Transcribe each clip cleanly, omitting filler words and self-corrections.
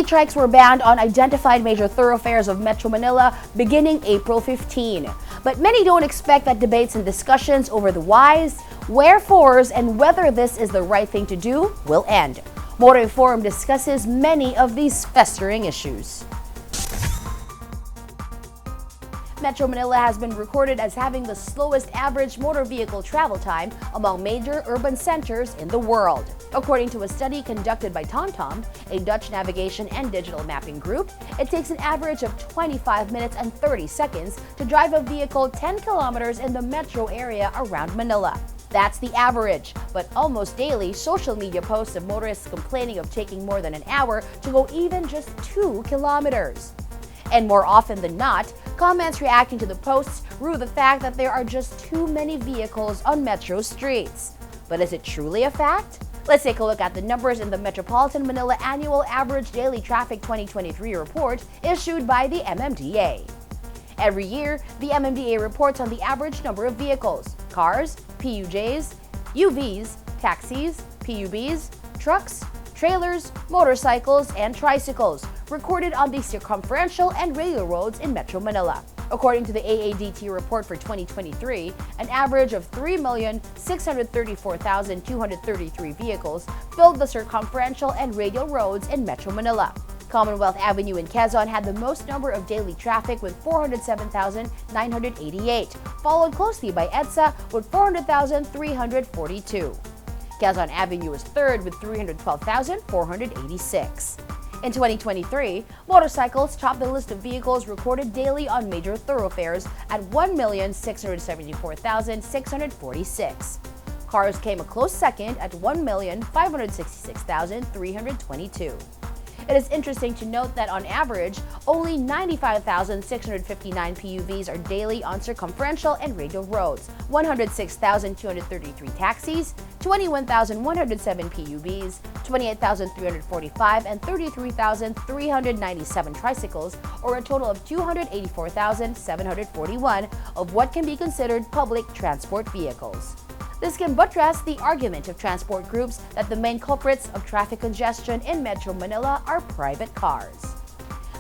E-trikes were banned on identified major thoroughfares of Metro Manila beginning April 15. But many don't expect that debates and discussions over the whys, wherefores, and whether this is the right thing to do will end. Motor Forum discusses many of these festering issues. Metro Manila has been recorded as having the slowest average motor vehicle travel time among major urban centers in the world. According to a study conducted by TomTom, a Dutch navigation and digital mapping group, it takes an average of 25 minutes and 30 seconds to drive a vehicle 10 kilometers in the metro area around Manila. That's the average, but almost daily, social media posts of motorists complaining of taking more than an hour to go even just 2 kilometers. And more often than not, comments reacting to the posts rue the fact that there are just too many vehicles on metro streets. But is it truly a fact? Let's take a look at the numbers in the Metropolitan Manila Annual Average Daily Traffic 2023 report issued by the MMDA. Every year, the MMDA reports on the average number of vehicles: cars, PUJs, UVs, taxis, PUBs, trucks, trailers, motorcycles, and tricycles recorded on the circumferential and radial roads in Metro Manila. According to the AADT report for 2023, an average of 3,634,233 vehicles filled the circumferential and radial roads in Metro Manila. Commonwealth Avenue in Quezon had the most number of daily traffic with 407,988, followed closely by EDSA with 400,342. Quezon Avenue was third with 312,486. In 2023, motorcycles topped the list of vehicles recorded daily on major thoroughfares at 1,674,646. Cars came a close second at 1,566,322. It is interesting to note that on average, only 95,659 PUVs are daily on circumferential and radial roads, 106,233 taxis, 21,107 PUBs, 28,345 and 33,397 tricycles, or a total of 284,741 of what can be considered public transport vehicles. This can buttress the argument of transport groups that the main culprits of traffic congestion in Metro Manila are private cars.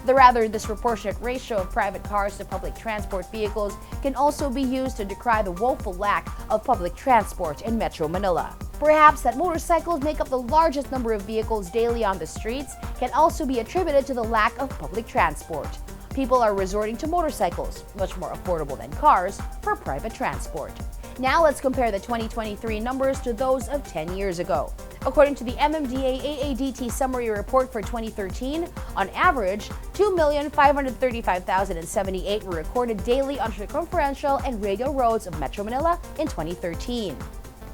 The rather disproportionate ratio of private cars to public transport vehicles can also be used to decry the woeful lack of public transport in Metro Manila. Perhaps that motorcycles make up the largest number of vehicles daily on the streets can also be attributed to the lack of public transport. People are resorting to motorcycles, much more affordable than cars, for private transport. Now let's compare the 2023 numbers to those of 10 years ago. According to the MMDA AADT summary report for 2013, on average, 2,535,078 were recorded daily on circumferential and radial roads of Metro Manila in 2013.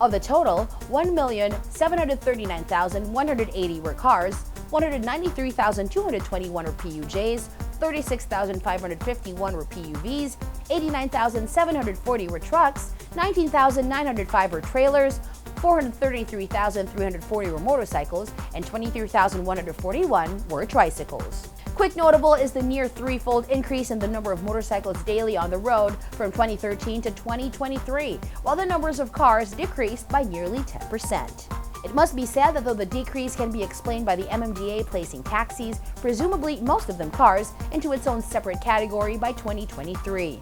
Of the total, 1,739,180 were cars, 193,221 were PUJs, 36,551 were PUVs, 89,740 were trucks, 19,905 were trailers, 433,340 were motorcycles, and 23,141 were tricycles. Quick notable is the near threefold increase in the number of motorcycles daily on the road from 2013 to 2023, while the numbers of cars decreased by nearly 10%. It must be said that though the decrease can be explained by the MMDA placing taxis, presumably most of them cars, into its own separate category by 2023.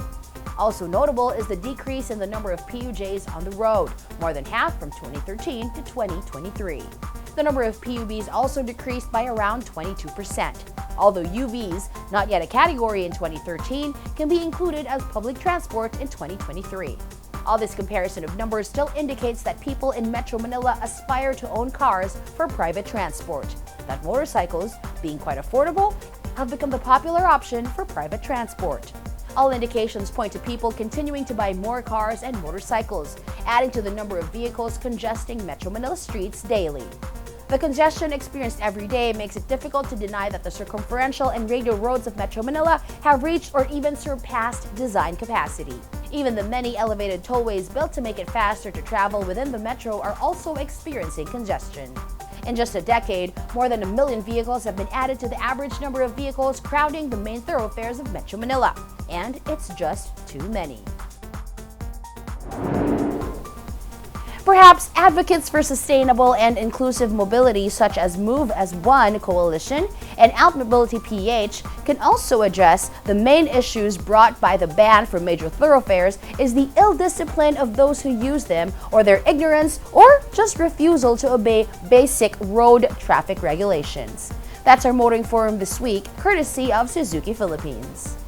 Also notable is the decrease in the number of PUJs on the road, more than half from 2013 to 2023. The number of PUBs also decreased by around 22%, although UVs, not yet a category in 2013, can be included as public transport in 2023. All this comparison of numbers still indicates that people in Metro Manila aspire to own cars for private transport, that motorcycles, being quite affordable, have become the popular option for private transport. All indications point to people continuing to buy more cars and motorcycles, adding to the number of vehicles congesting Metro Manila streets daily. The congestion experienced every day makes it difficult to deny that the circumferential and radial roads of Metro Manila have reached or even surpassed design capacity. Even the many elevated tollways built to make it faster to travel within the metro are also experiencing congestion. In just a decade, more than 1 million vehicles have been added to the average number of vehicles crowding the main thoroughfares of Metro Manila, and it's just too many. Perhaps advocates for sustainable and inclusive mobility such as Move as One Coalition and Outmobility PH can also address the main issues brought by the ban for major thoroughfares is the ill discipline of those who use them, or their ignorance or just refusal to obey basic road traffic regulations. That's our Motoring Forum this week, courtesy of Suzuki Philippines.